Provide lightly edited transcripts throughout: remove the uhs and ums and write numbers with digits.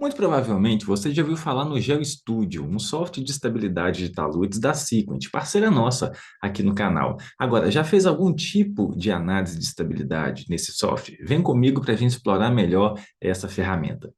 Muito provavelmente você já ouviu falar no GeoStudio, um software de estabilidade de taludes da Sequent, parceira nossa aqui no canal. Agora, já fez algum tipo de análise de estabilidade nesse software? Vem comigo para a gente explorar melhor essa ferramenta.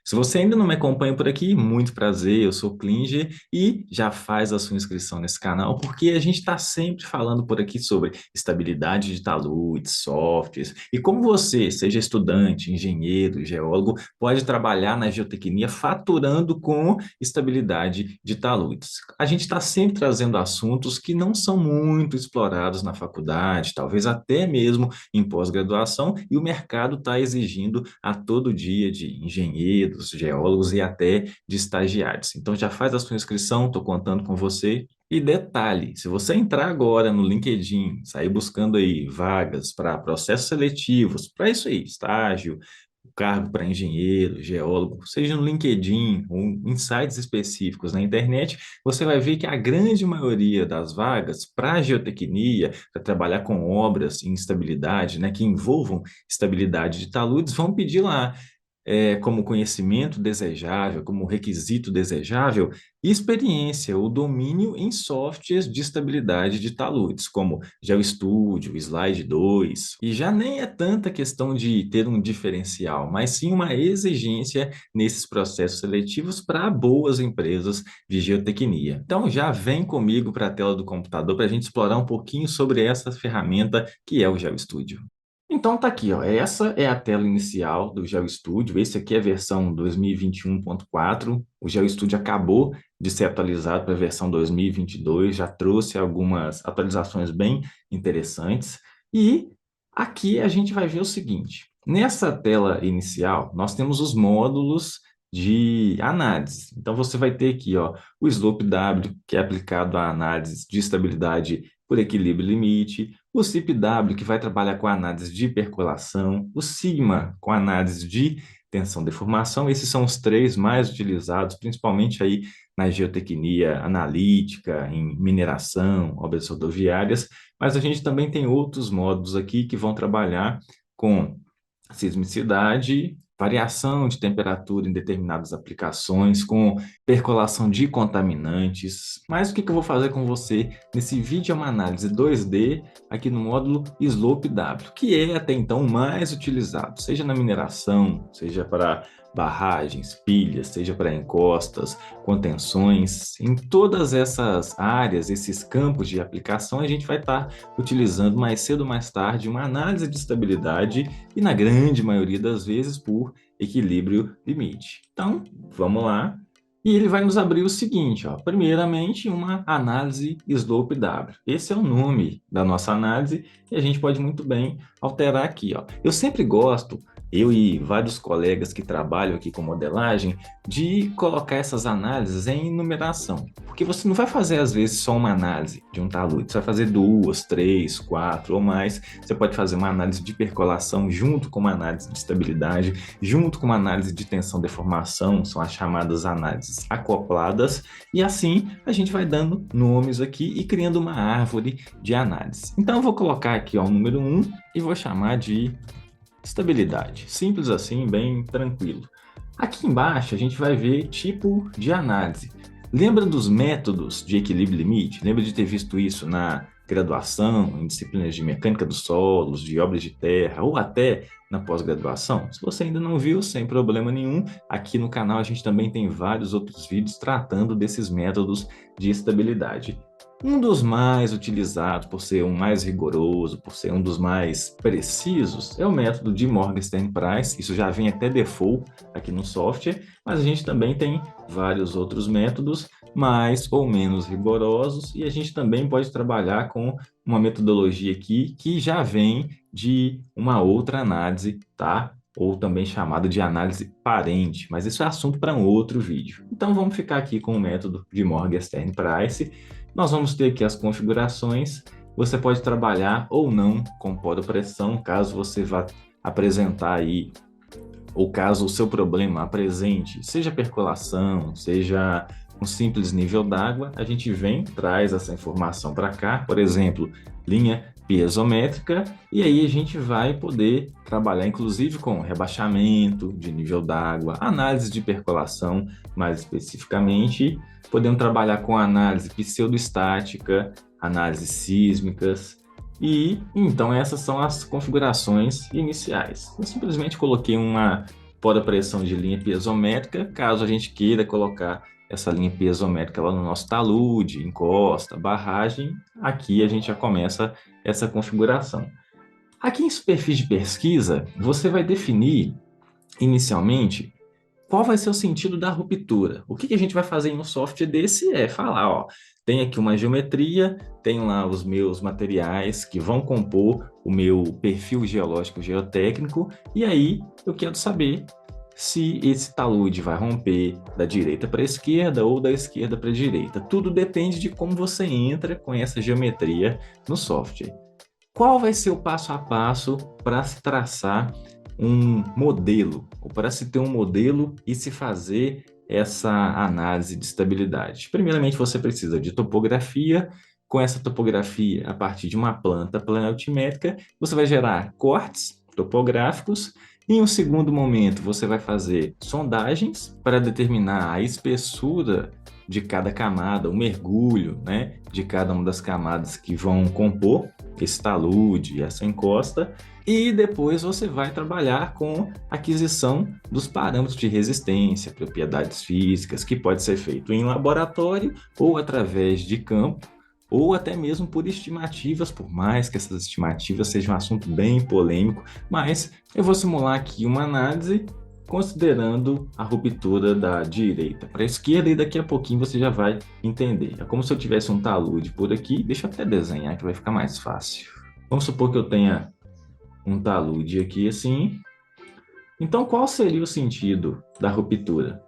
Se você ainda não me acompanha por aqui, muito prazer, eu sou Klinger e já faz a sua inscrição nesse canal, porque a gente está sempre falando por aqui sobre estabilidade de taludes, softwares, e como você, seja estudante, engenheiro, geólogo, pode trabalhar na geotecnia faturando com estabilidade de taludes. A gente está sempre trazendo assuntos que não são muito explorados na faculdade, talvez até mesmo em pós-graduação, e o mercado está exigindo a todo dia de engenheiros, geólogos e até de estagiários. Então já faz a sua inscrição, estou contando com você. E detalhe, se você entrar agora no LinkedIn, sair buscando aí vagas para processos seletivos, para isso aí, estágio, cargo para engenheiro, geólogo, seja no LinkedIn ou em sites específicos na internet, você vai ver que a grande maioria das vagas para geotecnia, para trabalhar com obras em estabilidade, né, que envolvam estabilidade de taludes, vão pedir lá como conhecimento desejável, como requisito desejável, experiência ou domínio em softwares de estabilidade de taludes, como GeoStudio, Slide 2. E já nem é tanta questão de ter um diferencial, mas sim uma exigência nesses processos seletivos para boas empresas de geotecnia. Então já vem comigo para a tela do computador para a gente explorar um pouquinho sobre essa ferramenta que é o GeoStudio. Então tá aqui, ó. Essa é a tela inicial do GeoStudio. Esse aqui é a versão 2021.4. O GeoStudio acabou de ser atualizado para a versão 2022, já trouxe algumas atualizações bem interessantes. E aqui a gente vai ver o seguinte: nessa tela inicial, nós temos os módulos de análise. Então você vai ter aqui, ó, o Slope W, que é aplicado à análise de estabilidade por equilíbrio limite, o CIP-W, que vai trabalhar com a análise de percolação, o Sigma, com a análise de tensão-deformação. Esses são os três mais utilizados, principalmente aí na geotecnia analítica, em mineração, obras rodoviárias, mas a gente também tem outros módulos aqui que vão trabalhar com sismicidade, variação de temperatura em determinadas aplicações, com percolação de contaminantes. Mas o que eu vou fazer com você nesse vídeo é uma análise 2D aqui no módulo Slope W, que é até então o mais utilizado, seja na mineração, seja para barragens, pilhas, seja para encostas, contenções. Em todas essas áreas, esses campos de aplicação, a gente vai estar utilizando mais cedo ou mais tarde uma análise de estabilidade e, na grande maioria das vezes, por equilíbrio limite. Então, vamos lá. E ele vai nos abrir o seguinte, ó. Primeiramente, uma análise Slope W. Esse é o nome da nossa análise e a gente pode muito bem alterar aqui, ó. Eu sempre gosto, eu e vários colegas que trabalham aqui com modelagem, de colocar essas análises em numeração. Porque você não vai fazer, às vezes, só uma análise de um talude, você vai fazer duas, três, quatro ou mais. Você pode fazer uma análise de percolação junto com uma análise de estabilidade, junto com uma análise de tensão-deformação, são as chamadas análises acopladas, e assim a gente vai dando nomes aqui e criando uma árvore de análise. Então eu vou colocar aqui ó, o número 1 e vou chamar de estabilidade. Simples assim, bem tranquilo. Aqui embaixo a gente vai ver tipo de análise. Lembra dos métodos de equilíbrio limite? Lembra de ter visto isso na graduação, em disciplinas de mecânica dos solos, de obras de terra ou até na pós-graduação? Se você ainda não viu, sem problema nenhum, aqui no canal a gente também tem vários outros vídeos tratando desses métodos de estabilidade. Um dos mais utilizados, por ser um mais rigoroso, por ser um dos mais precisos, é o método de Morgenstern Price. Isso já vem até default aqui no software, mas a gente também tem vários outros métodos mais ou menos rigorosos e a gente também pode trabalhar com uma metodologia aqui que já vem de uma outra análise, tá? Ou também chamada de análise parente, mas isso é assunto para um outro vídeo. Então vamos ficar aqui com o método de Morgenstern Price. Nós vamos ter aqui as configurações. Você pode trabalhar ou não com poropressão, caso você vá apresentar aí, ou caso o seu problema apresente, seja percolação, seja um simples nível d'água, a gente vem, traz essa informação para cá, por exemplo, linha piezométrica, e aí a gente vai poder trabalhar inclusive com rebaixamento de nível d'água, análise de percolação, mais especificamente, podemos trabalhar com análise pseudoestática, análises sísmicas, e então essas são as configurações iniciais. Eu simplesmente coloquei uma pressão de linha piezométrica, caso a gente queira colocar essa linha piezométrica lá no nosso talude, encosta, barragem, aqui a gente já começa essa configuração. Aqui em superfície de pesquisa, você vai definir inicialmente qual vai ser o sentido da ruptura. O que a gente vai fazer em um software desse é falar, ó, tem aqui uma geometria, tem lá os meus materiais que vão compor o meu perfil geológico geotécnico, e aí eu quero saber se esse talude vai romper da direita para a esquerda ou da esquerda para a direita. Tudo depende de como você entra com essa geometria no software. Qual vai ser o passo a passo para se traçar um modelo, ou para se ter um modelo e se fazer essa análise de estabilidade? Primeiramente, você precisa de topografia. Com essa topografia, a partir de uma planta planaltimétrica, você vai gerar cortes topográficos. Em um segundo momento, você vai fazer sondagens para determinar a espessura de cada camada, o mergulho, né, de cada uma das camadas que vão compor esse talude, essa encosta, e depois você vai trabalhar com aquisição dos parâmetros de resistência, propriedades físicas, que pode ser feito em laboratório ou através de campo, ou até mesmo por estimativas, por mais que essas estimativas sejam um assunto bem polêmico, mas eu vou simular aqui uma análise considerando a ruptura da direita para a esquerda, e daqui a pouquinho você já vai entender. É como se eu tivesse um talude por aqui, deixa eu até desenhar que vai ficar mais fácil. Vamos supor que eu tenha um talude aqui assim. Então, qual seria o sentido da ruptura?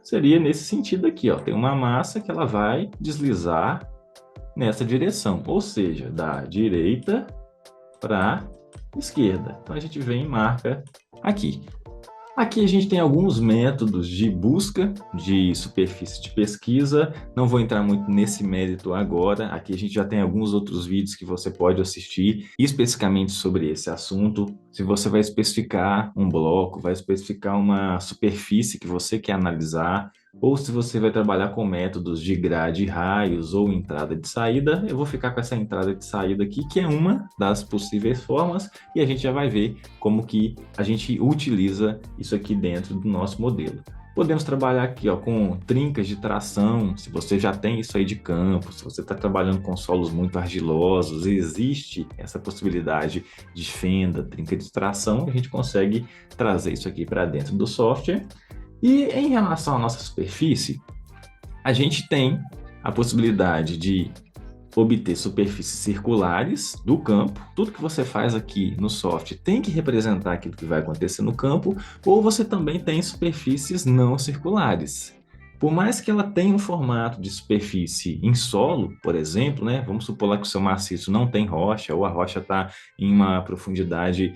Seria nesse sentido aqui, ó. Tem uma massa que ela vai deslizar nessa direção, ou seja, da direita para a esquerda. Então, a gente vem e marca aqui. Aqui a gente tem alguns métodos de busca de superfície de pesquisa, não vou entrar muito nesse mérito agora, aqui a gente já tem alguns outros vídeos que você pode assistir especificamente sobre esse assunto. Se você vai especificar um bloco, vai especificar uma superfície que você quer analisar, ou se você vai trabalhar com métodos de grade, raios ou entrada de saída, eu vou ficar com essa entrada de saída aqui, que é uma das possíveis formas, e a gente já vai ver como que a gente utiliza isso aqui dentro do nosso modelo. Podemos trabalhar aqui, ó, com trincas de tração, se você já tem isso aí de campo, se você está trabalhando com solos muito argilosos, existe essa possibilidade de fenda, trinca de tração, a gente consegue trazer isso aqui para dentro do software. E em relação à nossa superfície, a gente tem a possibilidade de obter superfícies circulares do campo. Tudo que você faz aqui no software tem que representar aquilo que vai acontecer no campo, ou você também tem superfícies não circulares. Por mais que ela tenha um formato de superfície em solo, por exemplo, né? Vamos supor lá que o seu maciço não tem rocha, ou a rocha está em uma profundidade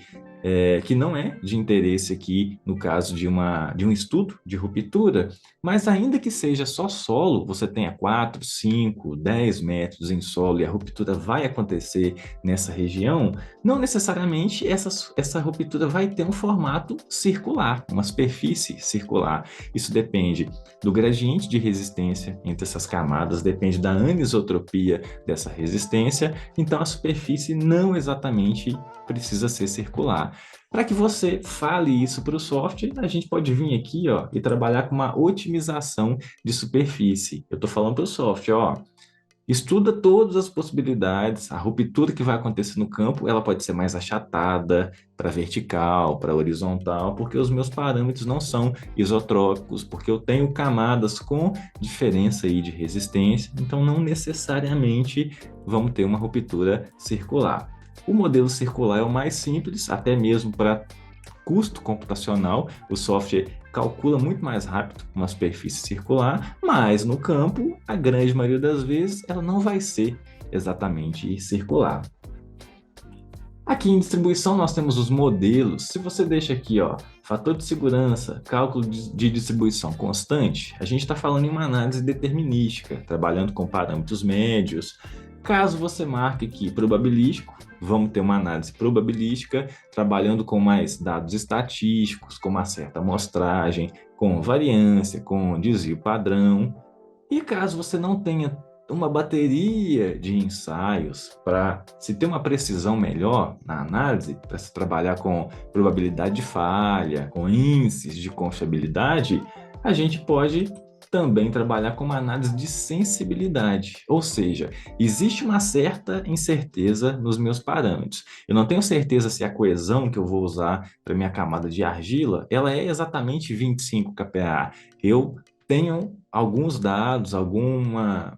que não é de interesse aqui no caso de um estudo de ruptura, mas ainda que seja só solo, você tenha 4, 5, 10 metros em solo e a ruptura vai acontecer nessa região, não necessariamente essa ruptura vai ter um formato circular, uma superfície circular. Isso depende do gradiente de resistência entre essas camadas, depende da anisotropia dessa resistência, então a superfície não exatamente precisa ser circular. Para que você fale isso para o software, a gente pode vir aqui, ó, e trabalhar com uma otimização de superfície. Eu estou falando para o software, ó, estuda todas as possibilidades, a ruptura que vai acontecer no campo, ela pode ser mais achatada para vertical, para horizontal, porque os meus parâmetros não são isotrópicos, porque eu tenho camadas com diferença aí de resistência, então não necessariamente vamos ter uma ruptura circular. O modelo circular é o mais simples, até mesmo para custo computacional, o software calcula muito mais rápido uma superfície circular, mas no campo, a grande maioria das vezes, ela não vai ser exatamente circular. Aqui em distribuição nós temos os modelos. Se você deixa aqui, ó, fator de segurança, cálculo de distribuição constante, a gente está falando em uma análise determinística, trabalhando com parâmetros médios. Caso você marque aqui probabilístico, vamos ter uma análise probabilística, trabalhando com mais dados estatísticos, com uma certa amostragem, com variância, com desvio padrão. E caso você não tenha uma bateria de ensaios para se ter uma precisão melhor na análise, para se trabalhar com probabilidade de falha, com índices de confiabilidade, a gente pode também trabalhar com uma análise de sensibilidade, ou seja, existe uma certa incerteza nos meus parâmetros. Eu não tenho certeza se a coesão que eu vou usar para minha camada de argila, ela é exatamente 25 kPa. Eu tenho alguns dados, alguma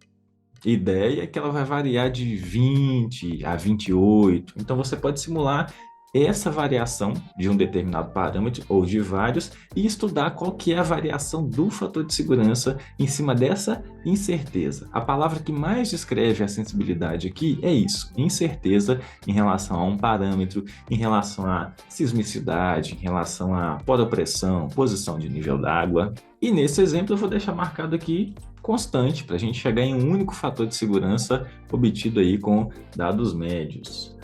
ideia que ela vai variar de 20 a 28. Então, você pode simular essa variação de um determinado parâmetro ou de vários e estudar qual que é a variação do fator de segurança em cima dessa incerteza. A palavra que mais descreve a sensibilidade aqui é isso, incerteza em relação a um parâmetro, em relação à sismicidade, em relação à poropressão, posição de nível d'água. E nesse exemplo eu vou deixar marcado aqui constante, para a gente chegar em um único fator de segurança obtido aí com dados médios.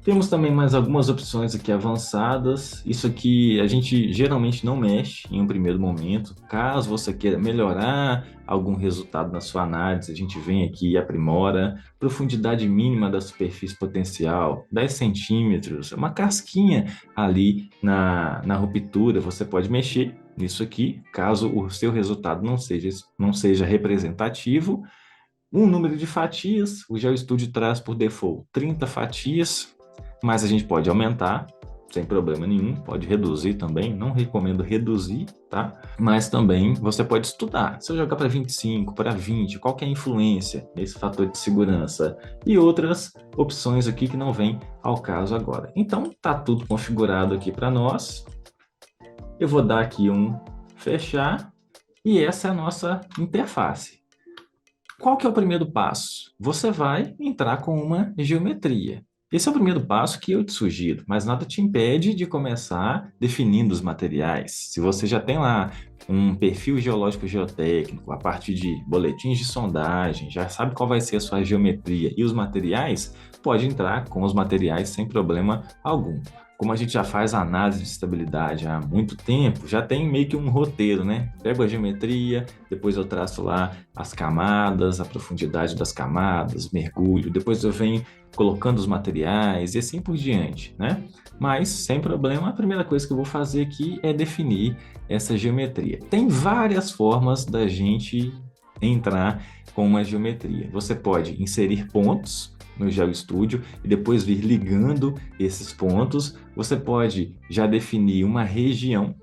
Temos também mais algumas opções aqui avançadas. Isso aqui a gente geralmente não mexe em um primeiro momento. Caso você queira melhorar algum resultado na sua análise, a gente vem aqui e aprimora. Profundidade mínima da superfície potencial, 10 centímetros, uma casquinha ali na ruptura. Você pode mexer nisso aqui, caso o seu resultado não seja representativo. Um número de fatias, o GeoStudio traz por default 30 fatias, mas a gente pode aumentar, sem problema nenhum, pode reduzir também, não recomendo reduzir, tá? Mas também você pode estudar, se eu jogar para 25, para 20, qual que é a influência nesse fator de segurança e outras opções aqui que não vêm ao caso agora. Então, tá tudo configurado aqui para nós. Eu vou dar aqui um fechar e essa é a nossa interface. Qual que é o primeiro passo? Você vai entrar com uma geometria. Esse é o primeiro passo que eu te sugiro, mas nada te impede de começar definindo os materiais. Se você já tem lá um perfil geológico geotécnico, a partir de boletins de sondagem, já sabe qual vai ser a sua geometria e os materiais, pode entrar com os materiais sem problema algum. Como a gente já faz a análise de estabilidade há muito tempo, já tem meio que um roteiro, né? Pego a geometria, depois eu traço lá as camadas, a profundidade das camadas, mergulho, depois eu venho colocando os materiais e assim por diante, né? Mas, sem problema, a primeira coisa que eu vou fazer aqui é definir essa geometria. Tem várias formas da gente entrar com uma geometria. Você pode inserir pontos no GeoStudio e depois vir ligando esses pontos. Você pode já definir uma região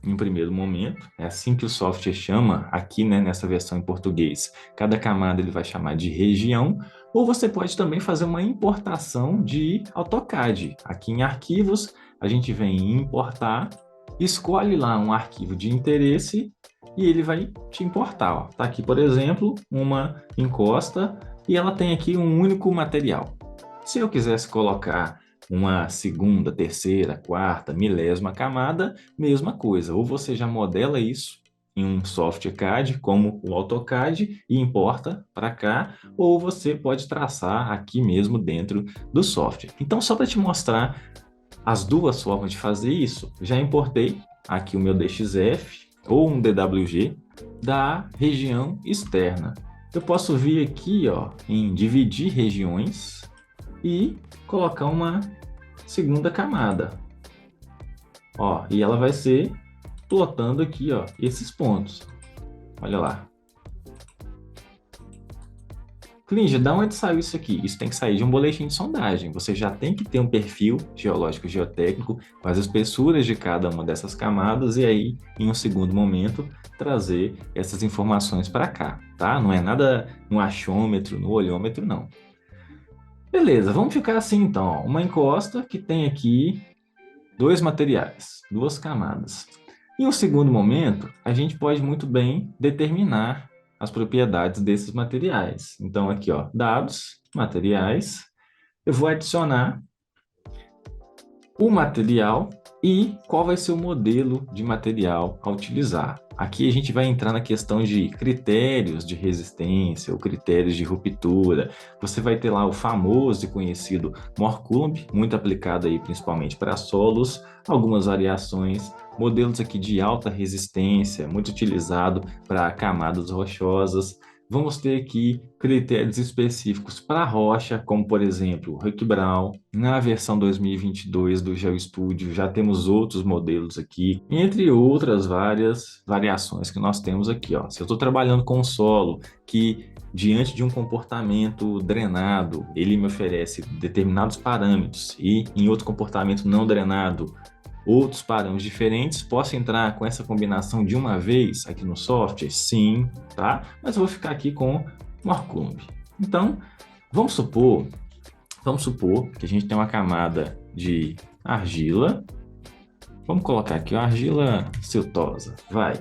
em primeiro momento, é assim que o software chama aqui, né, nessa versão em português. Cada camada ele vai chamar de região, ou você pode também fazer uma importação de AutoCAD. Aqui em arquivos, a gente vem em importar, escolhe lá um arquivo de interesse e ele vai te importar. Ó. Tá aqui, por exemplo, uma encosta e ela tem aqui um único material. Se eu quisesse colocar uma segunda, terceira, quarta, milésima camada, mesma coisa. Ou você já modela isso em um software CAD, como o AutoCAD, e importa para cá, ou você pode traçar aqui mesmo dentro do software. Então, só para te mostrar as duas formas de fazer isso, já importei aqui o meu DXF ou um DWG da região externa. Eu posso vir aqui, ó, em dividir regiões e colocar uma segunda camada. Ó, e ela vai ser plotando aqui, ó, esses pontos. Olha lá. Clinge, da onde saiu isso aqui? Isso tem que sair de um boletim de sondagem. Você já tem que ter um perfil geológico geotécnico com as espessuras de cada uma dessas camadas e aí, em um segundo momento, trazer essas informações para cá, tá? Não é nada no achômetro, no olhômetro, não. Beleza, vamos ficar assim então. Ó. Uma encosta que tem aqui dois materiais, duas camadas. Em um segundo momento, a gente pode muito bem determinar as propriedades desses materiais. Então, aqui, ó, dados, materiais, eu vou adicionar o material e qual vai ser o modelo de material a utilizar. aqui a gente vai entrar na questão de critérios de resistência ou critérios de ruptura. Você vai ter lá o famoso e conhecido Mohr-Coulomb, muito aplicado aí principalmente para solos, algumas variações, modelos aqui de alta resistência, muito utilizado para camadas rochosas. Vamos ter aqui critérios específicos para rocha, como por exemplo o Huck Brown. Na versão 2022 do GeoStudio já temos outros modelos aqui, entre outras várias variações que nós temos aqui. Ó. Se eu estou trabalhando com um solo que, diante de um comportamento drenado, ele me oferece determinados parâmetros e em outro comportamento não drenado, outros parâmetros diferentes, posso entrar com essa combinação de uma vez aqui no software? Sim, tá? Mas eu vou ficar aqui com Mohr-Coulomb. Então, vamos supor que a gente tem uma camada de argila. Vamos colocar aqui a argila siltosa, vai.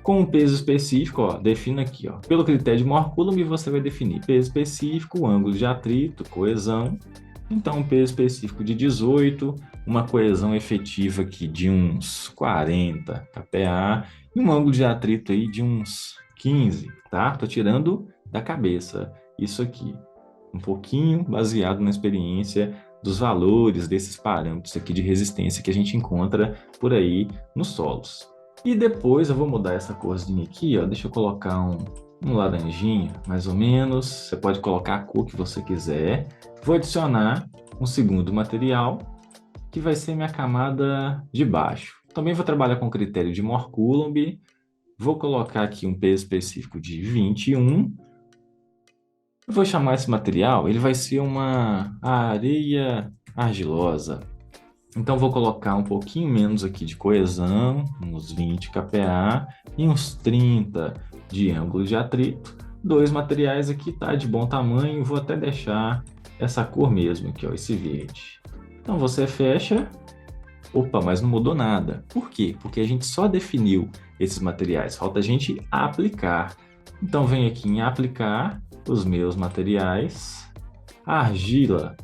Com um peso específico, ó, defina aqui, ó. Pelo critério de Mohr-Coulomb, você vai definir peso específico, ângulo de atrito, coesão. Então, um peso específico de 18, uma coesão efetiva aqui de uns 40 kPa e um ângulo de atrito aí de uns 15, tá? Tô tirando da cabeça isso aqui, um pouquinho baseado na experiência dos valores desses parâmetros aqui de resistência que a gente encontra por aí nos solos. E depois eu vou mudar essa corzinha aqui, ó, deixa eu colocar um laranjinha, mais ou menos. Você pode colocar a cor que você quiser. Vou adicionar um segundo material, que vai ser minha camada de baixo. Também vou trabalhar com o critério de Mohr-Coulomb. Vou colocar aqui um peso específico de 21. Eu vou chamar esse material, ele vai ser uma areia argilosa. Então, vou colocar um pouquinho menos aqui de coesão, uns 20 kPa e uns 30 de ângulo de atrito. Dois materiais aqui, tá de bom tamanho, vou até deixar essa cor mesmo aqui, ó, esse verde. Então, você fecha. Opa, mas não mudou nada. Por quê? Porque a gente só definiu esses materiais, falta a gente aplicar. Então, venho aqui em aplicar os meus materiais. A argila,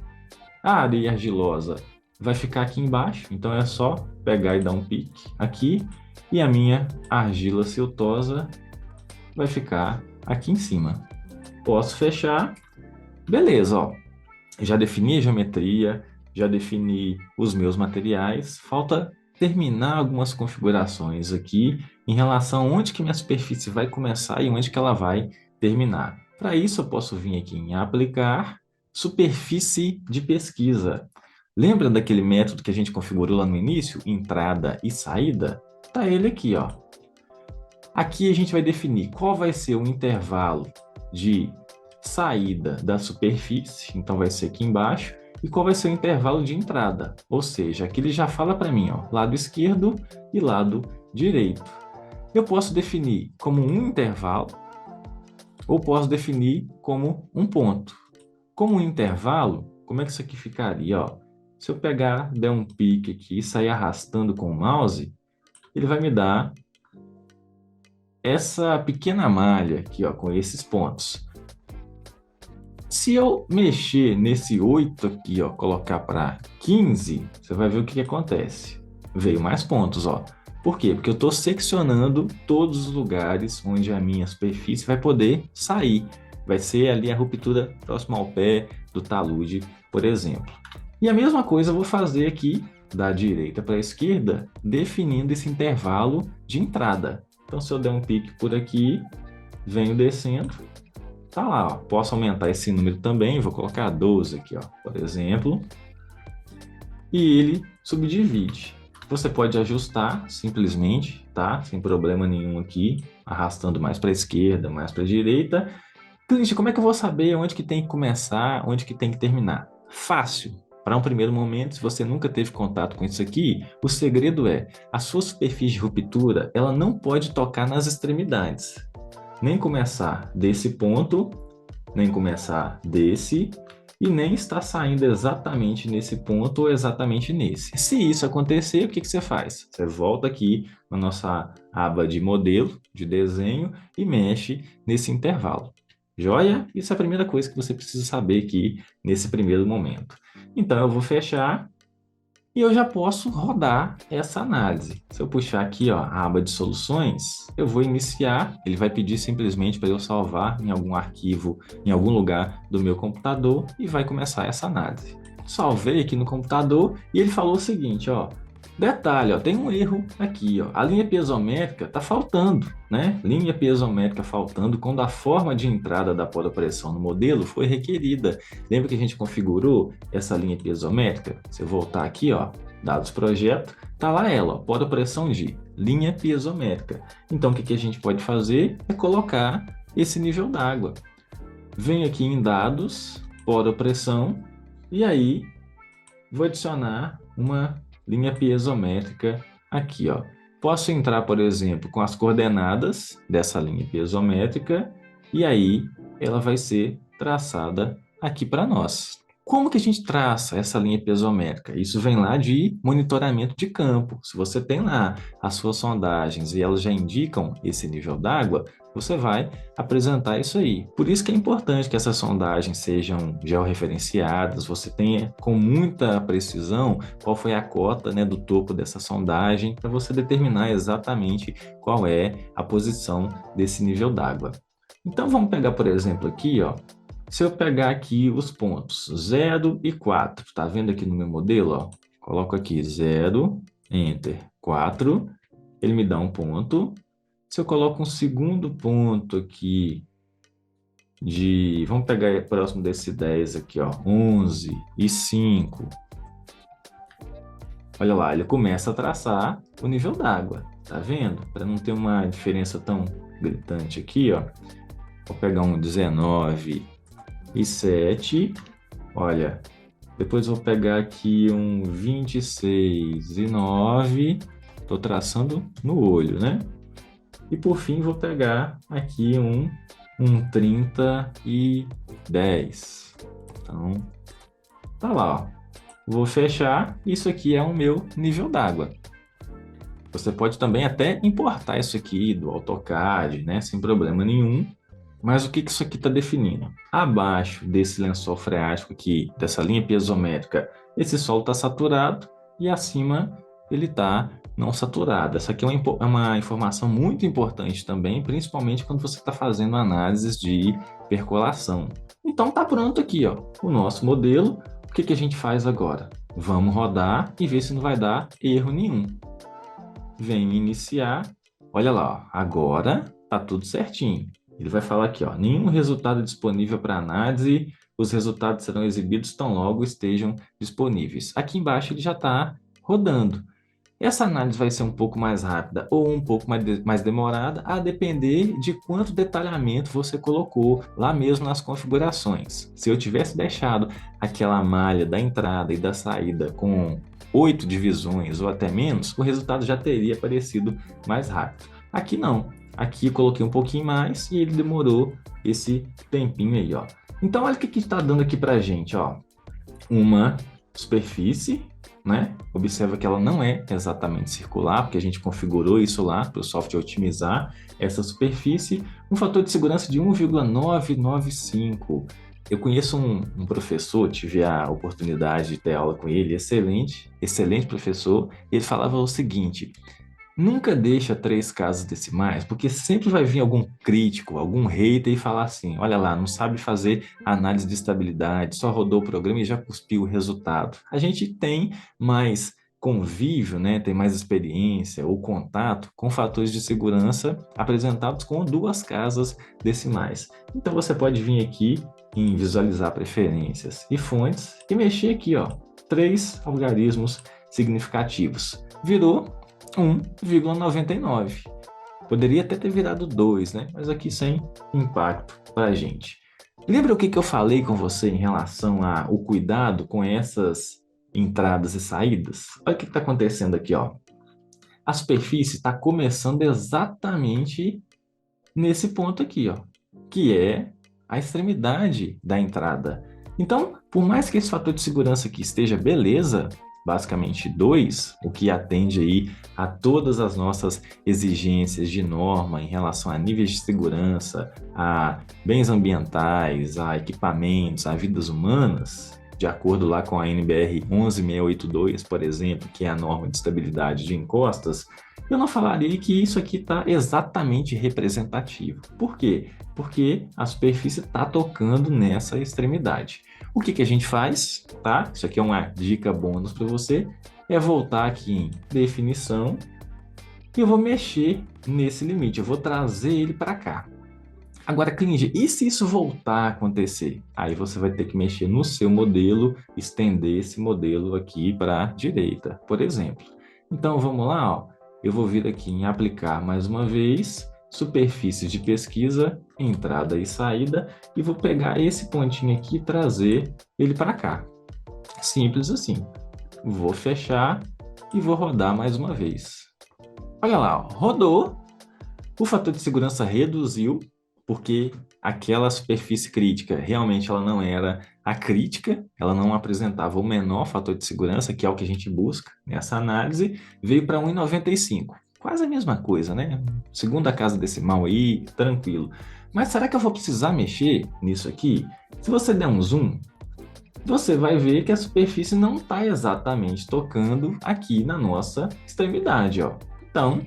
a areia argilosa, vai ficar aqui embaixo, então é só pegar e dar um pique aqui, e a minha argila siltosa vai ficar aqui em cima. Posso fechar, beleza, ó. Já defini a geometria, já defini os meus materiais, falta terminar algumas configurações aqui em relação a onde que minha superfície vai começar e onde que ela vai terminar. Para isso eu posso vir aqui em aplicar superfície de pesquisa. Lembra daquele método que a gente configurou lá no início? Entrada e saída? Tá ele aqui, ó. Aqui a gente vai definir qual vai ser o intervalo de saída da superfície, então vai ser aqui embaixo, e qual vai ser o intervalo de entrada. Ou seja, aqui ele já fala para mim, ó, lado esquerdo e lado direito. Eu posso definir como um intervalo, ou posso definir como um ponto. Como um intervalo, como é que isso aqui ficaria, ó? Se eu pegar, der um pique aqui e sair arrastando com o mouse, ele vai me dar essa pequena malha aqui, ó, com esses pontos. Se eu mexer nesse 8 aqui, ó, colocar para 15, você vai ver o que acontece. Veio mais pontos, ó. Por quê? Porque eu estou seccionando todos os lugares onde a minha superfície vai poder sair. Vai ser ali a ruptura próxima ao pé do talude, por exemplo. E a mesma coisa eu vou fazer aqui da direita para a esquerda, definindo esse intervalo de entrada. Então, se eu der um pique por aqui, venho descendo, tá lá, ó. Posso aumentar esse número também, vou colocar 12 aqui, ó, por exemplo, e ele subdivide. Você pode ajustar simplesmente, tá? Sem problema nenhum aqui, arrastando mais para a esquerda, mais para a direita. Cliente, como é que eu vou saber onde que tem que começar, onde que tem que terminar? Fácil. Para um primeiro momento, se você nunca teve contato com isso aqui, o segredo é, a sua superfície de ruptura, ela não pode tocar nas extremidades. Nem começar desse ponto, nem começar desse, e nem estar saindo exatamente nesse ponto ou exatamente nesse. Se isso acontecer, o que você faz? Você volta aqui na nossa aba de modelo, de desenho, e mexe nesse intervalo. Joia? Isso é a primeira coisa que você precisa saber aqui nesse primeiro momento. Então, eu vou fechar e eu já posso rodar essa análise. Se eu puxar aqui, ó, a aba de soluções, eu vou iniciar, ele vai pedir simplesmente para eu salvar em algum arquivo, em algum lugar do meu computador e vai começar essa análise. Salvei aqui no computador e ele falou o seguinte, ó, detalhe, ó, tem um erro aqui, ó, a linha piezométrica está faltando, né? Linha piezométrica faltando quando a forma de entrada da pressão no modelo foi requerida. Lembra que a gente configurou essa linha piezométrica? Se eu voltar aqui, ó, dados projeto, tá lá ela, ó, pressão de linha piezométrica. Então, o que a gente pode fazer é colocar esse nível d'água. Vem aqui em dados, pressão, e aí vou adicionar uma linha piezométrica aqui, ó. Posso entrar, por exemplo, com as coordenadas dessa linha piezométrica e aí ela vai ser traçada aqui para nós. Como que a gente traça essa linha piezométrica? Isso vem lá de monitoramento de campo. Se você tem lá as suas sondagens e elas já indicam esse nível d'água, você vai apresentar isso aí. Por isso que é importante que essas sondagens sejam georreferenciadas, você tenha com muita precisão qual foi a cota, né, do topo dessa sondagem, para você determinar exatamente qual é a posição desse nível d'água. Então vamos pegar, por exemplo, aqui, ó, se eu pegar aqui os pontos 0 e 4, tá vendo aqui no meu modelo, ó? Coloco aqui 0, Enter, 4, ele me dá um ponto. Se eu coloco um segundo ponto aqui vamos pegar próximo desse 10 aqui, ó, 11 e 5. Olha lá, ele começa a traçar o nível d'água, tá vendo? Para não ter uma diferença tão gritante aqui, ó. Vou pegar um 19 e 7, olha, depois vou pegar aqui um 26 e 9, estou traçando no olho, né? E por fim vou pegar aqui um 30 e 10. Então, tá lá, ó. Vou fechar, isso aqui é o meu nível d'água. Você pode também até importar isso aqui do AutoCAD, né? Sem problema nenhum. Mas o que isso aqui está definindo? Abaixo desse lençol freático aqui, dessa linha piezométrica, esse solo está saturado e acima ele está não saturado. Essa aqui é uma informação muito importante também, principalmente quando você está fazendo análises de percolação. Então está pronto aqui, ó, o nosso modelo. O que a gente faz agora? Vamos rodar e ver se não vai dar erro nenhum. Vem iniciar, olha lá, ó, agora está tudo certinho. Ele vai falar aqui, ó, nenhum resultado disponível para análise, os resultados serão exibidos tão logo estejam disponíveis. Aqui embaixo ele já está rodando. Essa análise vai ser um pouco mais rápida ou um pouco mais demorada, a depender de quanto detalhamento você colocou lá mesmo nas configurações. Se eu tivesse deixado aquela malha da entrada e da saída com 8 divisões ou até menos, o resultado já teria aparecido mais rápido. Aqui não. Aqui eu coloquei um pouquinho mais e ele demorou esse tempinho aí, ó. Então, olha o que está dando aqui para a gente, ó. Uma superfície, né? Observa que ela não é exatamente circular, porque a gente configurou isso lá para o software otimizar essa superfície. Um fator de segurança de 1,995. Eu conheço um professor, tive a oportunidade de ter aula com ele, excelente professor. Ele falava o seguinte: nunca deixa 3 casas decimais, porque sempre vai vir algum crítico, algum hater e falar assim, olha lá, não sabe fazer análise de estabilidade, só rodou o programa e já cuspiu o resultado. A gente tem mais convívio, né, tem mais experiência ou contato com fatores de segurança apresentados com 2 casas decimais. Então você pode vir aqui em visualizar preferências e fontes e mexer aqui, ó, 3 algarismos significativos. Virou 1,99. Poderia até ter virado 2, né? Mas aqui sem impacto para a gente. Lembra o que eu falei com você em relação ao cuidado com essas entradas e saídas? Olha o que está acontecendo aqui, ó. A superfície está começando exatamente nesse ponto aqui, ó, que é a extremidade da entrada. Então, por mais que esse fator de segurança aqui esteja beleza, basicamente 2, o que atende aí a todas as nossas exigências de norma em relação a níveis de segurança, a bens ambientais, a equipamentos, a vidas humanas, de acordo lá com a NBR 11682, por exemplo, que é a norma de estabilidade de encostas, eu não falaria que isso aqui está exatamente representativo. Por quê? Porque a superfície está tocando nessa extremidade. O que a gente faz, tá? Isso aqui é uma dica bônus para você, é voltar aqui em definição e eu vou mexer nesse limite, eu vou trazer ele para cá. Agora, Klinger, e se isso voltar a acontecer? Aí você vai ter que mexer no seu modelo, estender esse modelo aqui para a direita, por exemplo. Então, vamos lá, ó. Eu vou vir aqui em aplicar mais uma vez, superfície de pesquisa, entrada e saída, e vou pegar esse pontinho aqui e trazer ele para cá. Simples assim. Vou fechar e vou rodar mais uma vez. Olha lá, ó, rodou, o fator de segurança reduziu, porque aquela superfície crítica realmente ela não era a crítica, ela não apresentava o menor fator de segurança, que é o que a gente busca nessa análise, veio para 1,95. Quase a mesma coisa, né? Segunda casa decimal aí, tranquilo. Mas será que eu vou precisar mexer nisso aqui? Se você der um zoom, você vai ver que a superfície não está exatamente tocando aqui na nossa extremidade, ó. Então,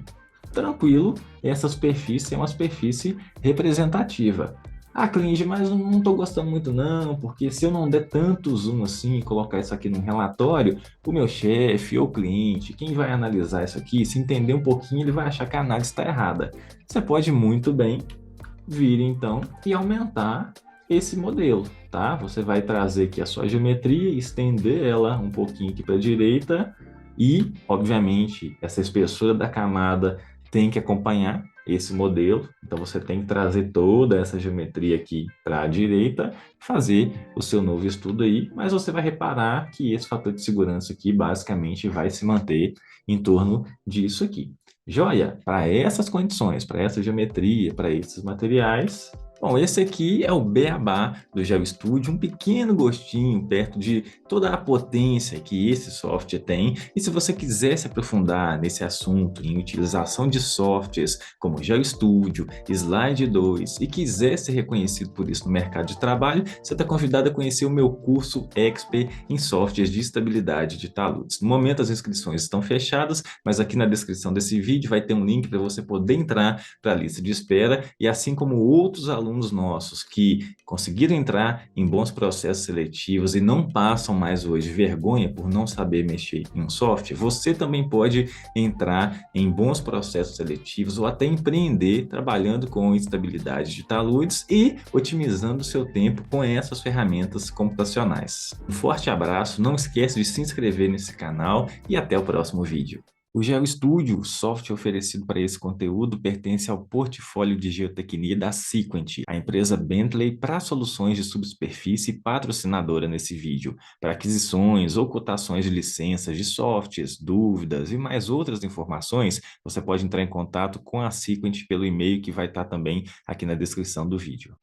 tranquilo, essa superfície é uma superfície representativa. Ah, Klinger, mas eu não estou gostando muito não, porque se eu não der tanto zoom assim e colocar isso aqui num relatório, o meu chefe ou cliente, quem vai analisar isso aqui, se entender um pouquinho, ele vai achar que a análise está errada. Você pode muito bem vir então e aumentar esse modelo, tá? Você vai trazer aqui a sua geometria, estender ela um pouquinho aqui para a direita e, obviamente, essa espessura da camada tem que acompanhar esse modelo. Então, você tem que trazer toda essa geometria aqui para a direita, fazer o seu novo estudo aí, mas você vai reparar que esse fator de segurança aqui, basicamente, vai se manter em torno disso aqui. Joia, para essas condições, para essa geometria, para esses materiais. Bom, esse aqui é o beabá do GeoStudio, um pequeno gostinho perto de toda a potência que esse software tem. E se você quiser se aprofundar nesse assunto em utilização de softwares como GeoStudio, Slide 2 e quiser ser reconhecido por isso no mercado de trabalho, você está convidado a conhecer o meu curso Expert em Softwares de Estabilidade de Taludes. No momento as inscrições estão fechadas, mas aqui na descrição desse vídeo vai ter um link para você poder entrar para a lista de espera e assim como outros alunos nossos que conseguiram entrar em bons processos seletivos e não passam mais hoje vergonha por não saber mexer em um software, você também pode entrar em bons processos seletivos ou até empreender trabalhando com estabilidade de taludes e otimizando o seu tempo com essas ferramentas computacionais. Um forte abraço, não esqueça de se inscrever nesse canal e até o próximo vídeo. O GeoStudio, o software oferecido para esse conteúdo, pertence ao portfólio de geotecnia da Sequent, a empresa Bentley para soluções de subsuperfície patrocinadora nesse vídeo. Para aquisições ou cotações de licenças de softwares, dúvidas e mais outras informações, você pode entrar em contato com a Sequent pelo e-mail que vai estar também aqui na descrição do vídeo.